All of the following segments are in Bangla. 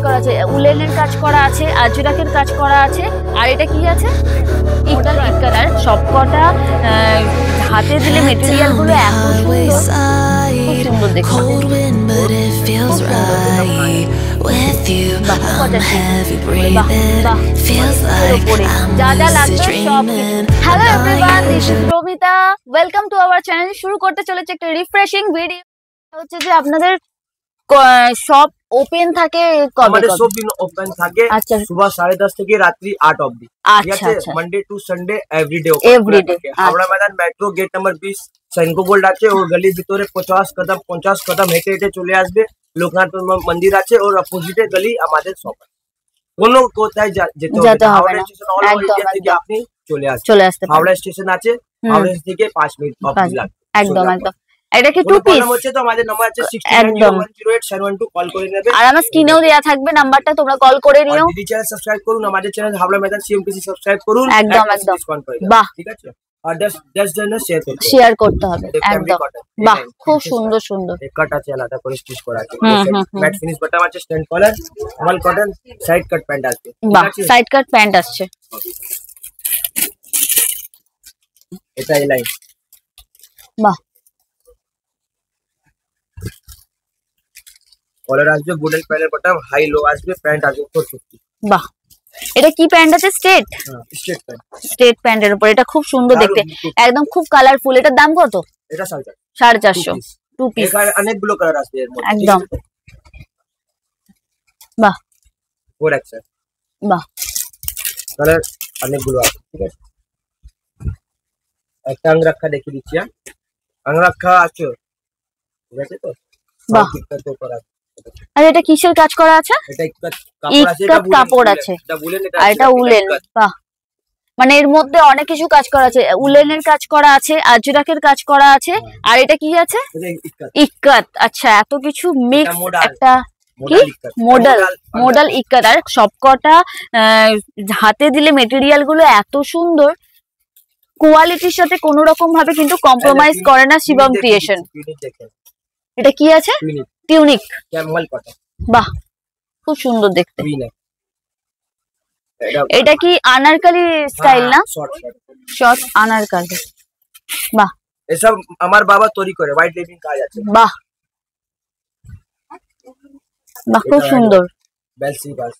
করা আছে, উলেনের কাজ করা আছে, আজরাকের কাজ করা আছে, আর এটা কি আছে ইকাল ইকাল। আর সবকটা হাতে দিলে মেটেরিয়াল গুলো এত সুন্দর, খুব সুন্দর দেখতে। যা যা লাগবে সব। Hello everyone, this is Promita, welcome to our channel. শুরু করতে চলেছে একটা রিফ্রেশিং ভিডিও। হচ্ছে যে আপনাদের শপ ওপেন থাকে কবে? আমাদের সব দিন ওপেন থাকে। আচ্ছা, সুবহ 10:30 থেকে রাত্রি 8 অবধি। আচ্ছা আচ্ছা, Monday to Sunday everyday open. Everyday. Howrah Maidan metro gate number 20 Senco gold আছে। ওর গলির ভিতরে 50 কদম হেঁটে হেঁটে চলে আসবে। লোকনাথ মন্দির আছে, ওর অপোজিটে গলি আমাদের শপ। কোনো কোথায় যেতে হবে না, স্টেশন অল ইন্ডিয়া থেকে আপনি চলে আসতে। হাওড়া স্টেশন আছে, হাওড়া থেকে 5 মিনিট অবধি লাগে। একদম একদম। এটা কি টু পিস? হচ্ছে তো আমাদের নাম্বার আছে 6901087112, কল করে নেবে। আর আমার স্ক্রিনেও দেয়া থাকবে নাম্বারটা, তোমরা কল করে নিও। দিদি চ্যানেল সাবস্ক্রাইব করুন, আমাদের চ্যানেল হাওড়া ময়দান সিএমপিসি সাবস্ক্রাইব করুন। একদম একদম, বাহ, ঠিক আছে। আর 10 জনের শেয়ার করতে হবে। একদম বাহ, খুব সুন্দর সুন্দর। কাট আছে, আলাদা করে স্টিচ করা আছে। ম্যাট ফিনিশ বটম আছে, stand collar, normal cotton, side cut pant আছে। বাহ, সাইড কাট প্যান্ট আসছে। এটা এই লাইন, বাহ। কলার আসবে, বুডেল প্যানেল বটম, হাই লো আসবে, প্যান্ট আসবে 450। বাহ, এটা কি প্যান্ট আছে? স্ট্রেট স্ট্রেট প্যান্টের উপর। এটা খুব সুন্দর দেখতে, একদম খুব কালারফুল। এটার দাম কত? এটা 450 টু পিস। এখানে অনেকগুলো কালার আছে এর মধ্যে। একদম বাহ, 4x বাহ, কালার অনেকগুলো আছে। ঠিক আছে, একটা আংরাক্ষা দেখিয়ে দিচ্ছি। আংরাক্ষা আছে, ঠিক আছে তো? বাহ। আর এটা কিসের কাজ করা আছে? এটা কাপড় আছে, আর এটা উলেন। বাহ, মানে এর মধ্যে অনেক কিছু কাজ করা আছে, উলেনের কাজ করা আছে, আজরাকের কাজ করা আছে, আর এটা কি আছে? ইক্কাত। আচ্ছা, এত কিছু মিক্স একটা কি মডেল ইক্কাত। আর সবকটা হাতে দিলে মেটেরিয়াল গুলো এত সুন্দর, কোয়ালিটির সাথে কোনো রকম ভাবে কিন্তু কম্প্রোমাইজ করে না শিবম ক্রিয়েশন। এটা কি আছে? টিউনিক। বাহ, খুব সুন্দর দেখতে। এটা কি আনারকলি স্টাইল না? শর্ট আনারকলি। বাহ, এসব আমার বাবা তৈরি করে, হোয়াইট লেভিং কাজ আছে। বাহ বাহ, খুব সুন্দর। বেলসি বাস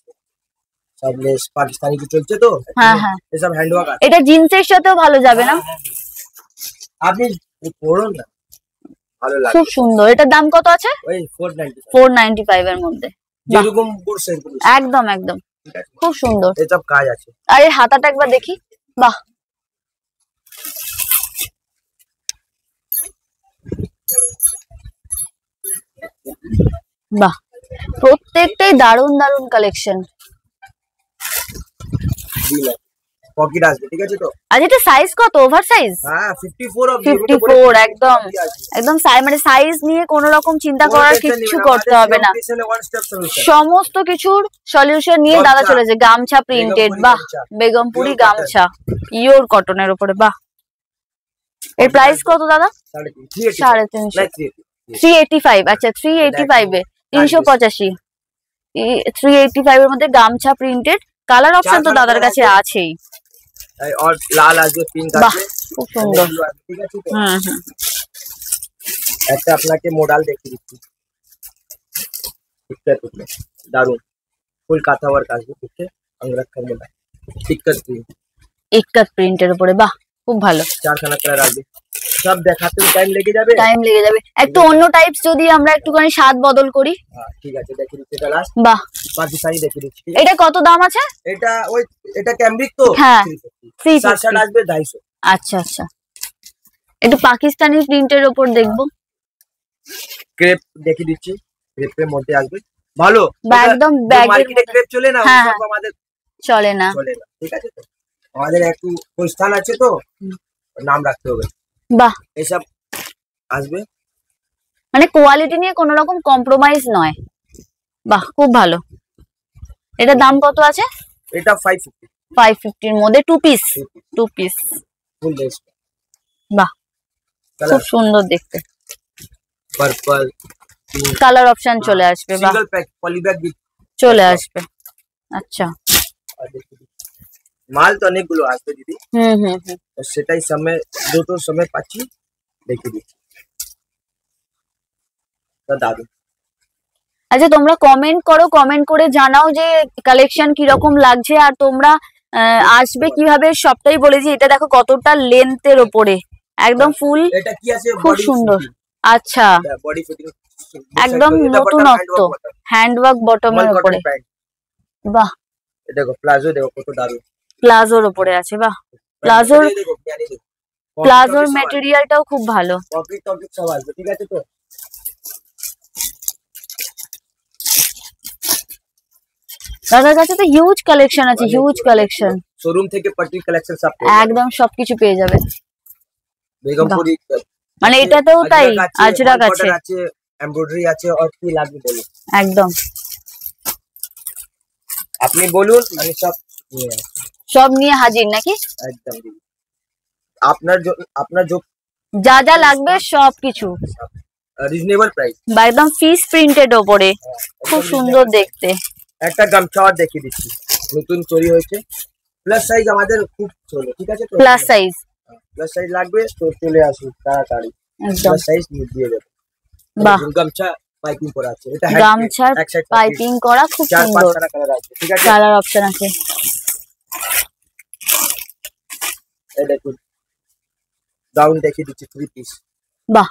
সব লেস পাকিস্তানি কি চলছে তো। হ্যাঁ হ্যাঁ, এসব হ্যান্ডওয়ার্ক আছে। এটা জিন্সের সাথেও ভালো যাবে না? আপনি পরুন না, ভালো লাগে, খুব সুন্দর। এটার দাম কত আছে? ওই 495 এর মধ্যে। যেরকম পড়ছে একদম একদম, খুব সুন্দর। এসব কাজ আছে। আর এই হাতাটা একবার দেখি। বাহ, বাহ, প্রত্যেকটাই দারুন দারুন কালেকশন। পকেট আসবে, ঠিক আছে তো? আজ এটা সাইজ কত? Over size? হ্যাঁ, 54 একদম একদম। মানে সাইজ নিয়ে কোনো রকম চিন্তা করার কিছু করতে হবে না, সমস্ত কিছুর সলিউশন নিয়ে দাদা চলেছে। গামছা প্রিন্টেড, বাহ, বেগমপুরি গামছা পিওর কটনের উপরে। বাহ, এর প্রাইস কত দাদা? 350। 385। আচ্ছা, 385 এ 385। 385 এর মধ্যে গামছা প্রিন্টেড। কালার অপশন তো দাদার কাছে আছেই। আর লাল আছে, পিঙ্ক আছে, খুব সুন্দর। ঠিক আছে তো? একটা আপনাকে মডেল দেখিয়ে দিচ্ছি, দারুন ফুল কাঁথা ওয়ার্ক আসবে, ঠিক আছে? আংরাক্ষার মডেল, ইক্কাত প্রিন্টের উপরে। বাহ, খুব ভালো। 4খানা কালার আসবে, সব দেখাতে টাইম লেগে যাবে। একটু অন্য টাইপস যদি আমরা একটুখানি স্বাদ বদল করি। ঠিক আছে, দেখিয়ে দিচ্ছি। এটা লাস্ট। বাহ, বাকি শাড়ি দেখিয়ে দিচ্ছি। এটা কত দাম আছে? এটা ক্যামব্রিক তো। হ্যাঁ, 350 আসবে 250। আচ্ছা আচ্ছা, একটু পাকিস্তানি প্রিন্টের উপর দেখবো। ক্রেপ দেখিয়ে দিচ্ছি, ক্রেপের মধ্যে আসবে ভালো। একদম মার্কেটে ক্রেপ চলে না, সব আমাদের চলে না। ঠিক আছে তো? আমাদের একটু প্রস্থান আছে তো, নাম রাখতে হবে। বাহ, এসব আসবে, মানে কোয়ালিটি নিয়ে কোনো রকম কম্প্রোমাইজ নয়। বাহ, খুব ভালো। এটা দাম কত আছে? এটা 550। 550 এর মধ্যে টু পিস ফুল ড্রেস। বাহ, খুব সুন্দর দেখতে। পার্পল কালার অপশন চলে আসবে। বাহ, সিঙ্গেল প্যাক পলি ব্যাগ চলে আসবে। আচ্ছা মাল তো অনেকগুলো আসবে দিদি, হুম, সেটাই সময় দুটো সময় পাচ্ছি দেখিয়ে দিচ্ছি। দাদু আচ্ছা তোমরা কমেন্ট করো, কমেন্ট করে জানাও যে কালেকশন কিরকম লাগছে, আর তোমরা আসবে কিভাবে সবটাই বলেছি। এটা দেখো কতটা লেন্থের ওপরে, একদম ফুল, এটা কি আছে, খুব সুন্দর। আচ্ছা বডি ফিটিং একদম নতুনত্ব, হ্যান্ডওয়ার্ক বটমের ওপরে, বাহ। দেখো প্লাজো দেখো কত দারুণ, প্লাজোর ওপরে আছে, বাহ। প্লাজোর ম্যাটেরিয়ালটাও খুব ভালো। পকেট টপিক সব আসবে, ঠিক আছে তো। দাদার কাছে তো হিউজ কালেকশন আছে, হিউজ কালেকশন, শোরুম থেকে পার্টি কালেকশন সব একদম সবকিছু পেয়ে যাবে। বেগমপুরি মানে এটাতেও তাই আজরাক আছে, এমব্রয়ডারি আছে, আর কি লাগবে বলুন একদম আপনি বলুন, আমি সব নিয়ে হাজির নাকি? একদম আপনার যা যা লাগবে সবকিছু রিজনেবল প্রাইস, একদম ফিস প্রিন্টেড ওপরে, খুব সুন্দর দেখতে। একটা গামছা দেখিয়ে দিচ্ছি, নতুন তৈরি হয়েছে, প্লাস সাইজ আমাদের খুব চলে, ঠিক আছে তো। প্লাস সাইজ লাগবে তো চলে আসুন তাড়াতাড়ি, একদম সাইজ দিয়ে দেবো। বাহ, গামছা পাইপিং করা আছে, এটা গামছার পাইপিং করা, খুব সুন্দর, 4-5 কালার আছে, ঠিক আছে, কালার অপশন আছে। এই দেখুন গাউন দেখিয়ে দিচ্ছি 3 পিস, বাহ,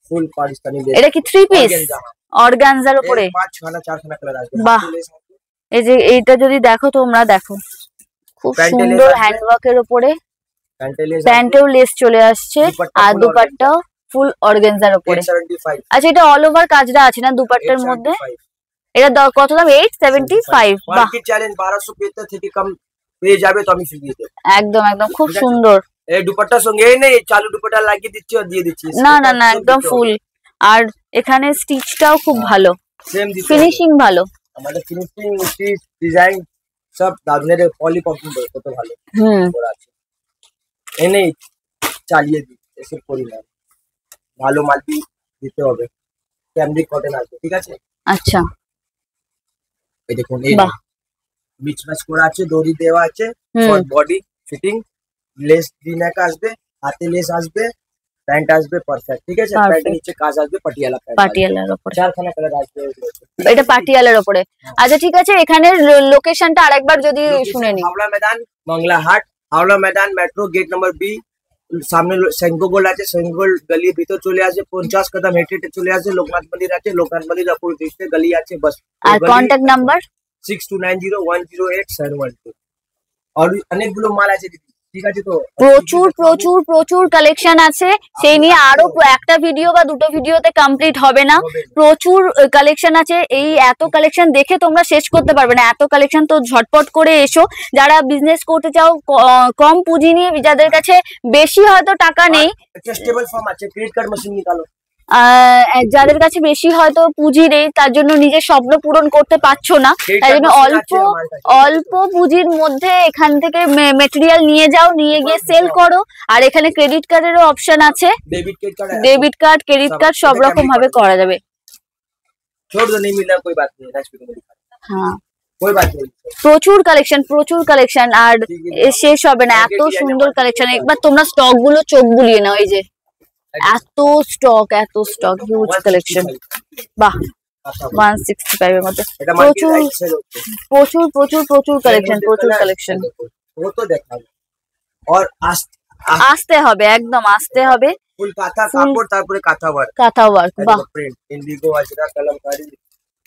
ফুল পাকিস্তানি লেস। এটা কি 3 পিস অর্গানজার উপরে? 5-6 4 কালার আসবে, বাহ। এই যে এইটা যদি দেখো তোমরা, দেখো খুব সুন্দর হ্যান্ডওয়ার্কের উপরে, প্যান্টেও লেস চলে আসছে, আর দুপাট্টাও ফুল অর্গানজার উপরে। আচ্ছা এটা অল ওভার কাজটা আছে না দুপাট্টার মধ্যে? এটা কত দাম? 875। বাহ, চ্যালেঞ্জ 1275 থেকে কম পেয়ে যাবে তো আমি ফ্রি দিয়ে দেব, একদম একদম খুব সুন্দর। এই দুপাট্টার সঙ্গে নেই, চালু দুপাট্টা লাগিয়ে দিচ্ছি আর দিয়ে দিচ্ছি, না না না একদম ফুল, আর এখানে স্টিচটাও খুব ভালো, সেম ফিনিশিং ভালো, আমাদের ফিনিশিং স্টিচ ডিজাইন সব দারুণের, পলি কমপ্লিট কত ভালো করা আছে, এনেই চালিয়ে দিই, এসব করি না, ভালো মাল দিতে হবে, ক্যামব্রিক কটন আছে, ঠিক আছে। আচ্ছা এই দেখুন এই মিক্স ম্যাচ করা আছে, দড়ি দেওয়া আছে, শর্ট বডি ফিটিং, লেস ডিনাক আসবে, হাতে লেস আসবে, প্যান্ট আসবে পারফেক্ট, ঠিক আছে, প্যান্টের নিচে কাজ আসবে পাটিয়ালা প্যান্ট, পাটিয়ালার উপরে 4খানা কালার আসবে, এটা পাটিয়ালার উপরে। আচ্ছা ঠিক আছে, এখানে লোকেশনটা আরেকবার যদি শুনে নি। হাওড়া मैदान मंगला हाट, हावड़ा मैदान मेट्रो गेट नंबर बी, সামনে সেঙ্গো গোল্ড আছে, সেঙ্গো গোল্ড গলির ভিতর চলে আসে, 50 কদম হেঁটে হেঁটে চলে আসে, লোকনাথ মন্দির আছে, লোকনাথ মন্দির অপোজিট গলি আছে, বাস। আর কন্টাক্ট নাম্বার 6290100712। আর অনেকগুলো মাল আছে দিদি, ঠিক আছে তো, প্রচুর প্রচুর প্রচুর কালেকশন আছে, সেই নিয়ে আরো একটা ভিডিও বা দুটো ভিডিওতে কমপ্লিট হবে না, প্রচুর কালেকশন আছে। এই এত কালেকশন দেখে তোমরা শেষ করতে পারবে না, এত কালেকশন তো ঝটপট করে এসো। যারা বিজনেস করতে চাও কম পুঁজি নিয়ে, যাদের কাছে বেশি হয়তো টাকা নেই, স্টেবল ফর্ম আছে, ক্রেডিট কার্ড মেশিন নিকালো, যাদের কাছে বেশি হয়তো পুঁজি নেই, তার জন্য নিজের স্বপ্ন পূরণ করতে পারছো না, তাই জন্য অল্প পুঁজির মধ্যে এখান থেকে মেটেরিয়াল নিয়ে যাও, নিয়ে গিয়ে সেল করো। আর এখানে ক্রেডিট কার্ডেরও অপশন আছে, ডেবিট কার্ড ক্রেডিট কার্ড সব রকম ভাবে করা যাবে। হ্যাঁ প্রচুর কালেকশন আর শেষ হবে না, এত সুন্দর কালেকশন। একবার তোমরা স্টক গুলো চোখ বুলিয়ে নাও, এই যে এত স্টক হিউজ কালেকশন, বাহ। 165 এর মধ্যে প্রচুর কালেকশন। আসতে হবে, একদম আসতে হবে। ফুল কাঁথা কাপড়, তারপরে কাঁথা ওয়ার্ক, বাহ। প্রিন্ট ইন্ডিগো अजरक कलमकारी,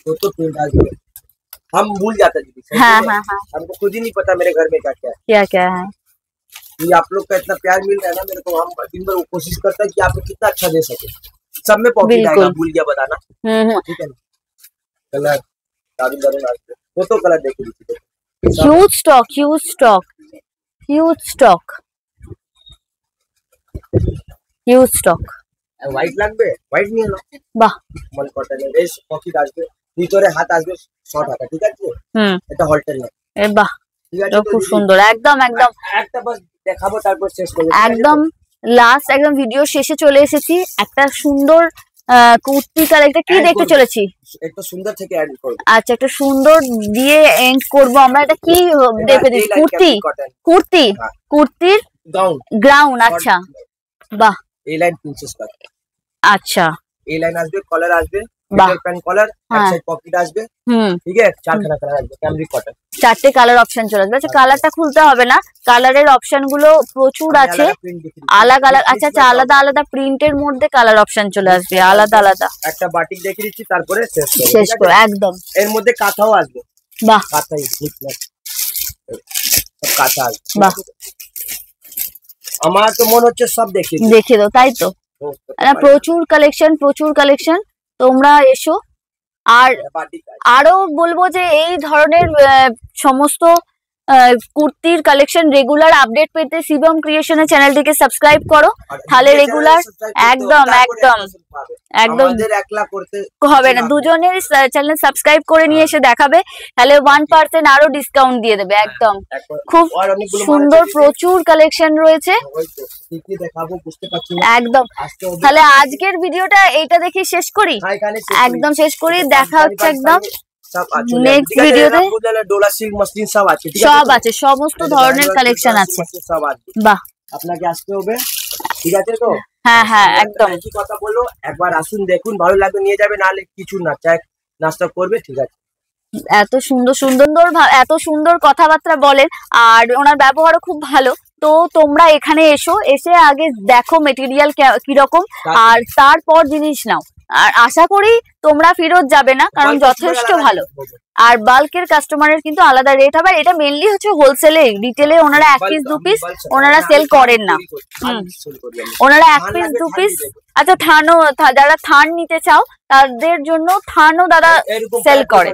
तो प्रिंट आज हम भूल जाते हैं, हाँ, हमको खुद ही नहीं पता मेरे घर में क्या है। ये आप लोग का इतना प्यार मिल रहा है ना मेरे को, हम दिन भर कोशिश करते हैं कि आपको कितना अच्छा दे सके। सब में पॉकेट आएगा, भूल गया बताना, ठीक है ना। कलर दारू तो कलर देखिए, ह्यूज स्टॉक। হোয়াইট লাগবে, হোয়াইট নিয়ে নাও, বাহ। মল কটনের এই পকেট আসবে, ভিতরে হাত আসবে শর্ট হাতা, ঠিক আছে। এটা হলটেল না, বাহ, এটা খুব সুন্দর, একদম একটা বাস দেখাবো, তারপর শেষ করব, একদম লাস্ট, একদম ভিডিও শেষে চলে এসেছি। একটা সুন্দর কুর্তি কালেকটা কি Add দেখতে করবো। চলেছি? একটু সুন্দর থেকে অ্যাড করব। আচ্ছা, একটা সুন্দর দিয়ে এন্ড করব আমরা। এটা কি দেখে দিচ্ছি? কুর্তি, কুর্তি, হ্যাঁ। কুর্তির গাউন গ্রাউন্ড। আচ্ছা, বাহ, এই লাইন প্রিন্সেস কাট, আচ্ছা, এই লাইন আসবে, কলার আসবে, বাহ। মিডল প্যান্ট কলার, এক হ্যাঁ। সাইড পকেট আসবে, হুম, ঠিক আছে, চারখানা কালার আসবে, ক্যামরিক কটন। 4টে কালার অপশন চলে আসবে। আচ্ছা, কালারটা খুলতে হবে না, কালারের অপশন গুলো প্রচুর আছে, আলাদা আলাদা। আচ্ছা আচ্ছা, আলাদা আলাদা প্রিন্টের মধ্যে কালার অপশন চলে আসবে, আলাদা আলাদা। একটা বাটিক দেখিয়ে দিচ্ছি, তারপরে শেষ করব। শেষ করে একদম। এর মধ্যে কাঁথাও আসবে, বাহ, কাঁথাই সব কাঁথা আসবে। বাহ। আমার তো মনে হচ্ছে সব দেখিয়ে দিই। দেখিয়ে দাও, তাই তো। প্রচুর কালেকশন, প্রচুর কালেকশন, তোমরা এসো। আর বাটিক আরো বলবো যে এই ধরনের সমস্ত কুর্তির কালেকশন রেগুলার আপডেট পেতে শিবম ক্রিয়েশনের চ্যানেলটিকে সাবস্ক্রাইব করো, তাহলে রেগুলার একদম একদম একদম আমাদের একলা করতে হবে না, দুজনের চ্যানেল সাবস্ক্রাইব করে নিয়ে এসে দেখাবে, তাহলে 1% আরো ডিসকাউন্ট দিয়ে দেবে। একদম খুব সুন্দর, প্রচুর কালেকশন রয়েছে, কি দেখাবো বুঝতে পারছি না একদম। তাহলে আজকের ভিডিওটা এইটা দেখে শেষ করি, একদম শেষ করি। দেখা হচ্ছে একদম নেক্সট ভিডিওতে। ডোলা সিল্ক মসলিন সব আছে, সব আছে, সমস্ত ধরনের কালেকশন আছে। সব আছে, বাহ, আপনাকে আসতে হবে, ঠিক আছে তো? হ্যাঁ হ্যাঁ, একদম। কি কথা বলো, একবার আসুন, দেখুন, ভালো লাগবে নিয়ে যাবে, নাহলে কিছু না, চায় নাস্তা করবে, ঠিক আছে। এত সুন্দর সুন্দর এত সুন্দর কথাবার্তা বলেন, আর ওনার ব্যবহারও খুব ভালো। তো তোমরা এখানে এসো, এসে আগে দেখো মেটেরিয়াল কিরকম, আর তারপর জিনিস নাও। আর আশা করি তোমরা ফেরত যাবে না, কারণ যথেষ্ট ভালো। আর বাল্কের কাস্টমারের কিন্তু আলাদা রেট হবে। এটা মেনলি হচ্ছে হোলসেলে, রিটেলে ওনারা 1 পিস 2 পিস ওনারা সেল করেন না। ওনারা 1 পিস 2 পিস। আচ্ছা, থানও, যারা থান নিতে চাও তাদের জন্য থানও দাদা সেল করে।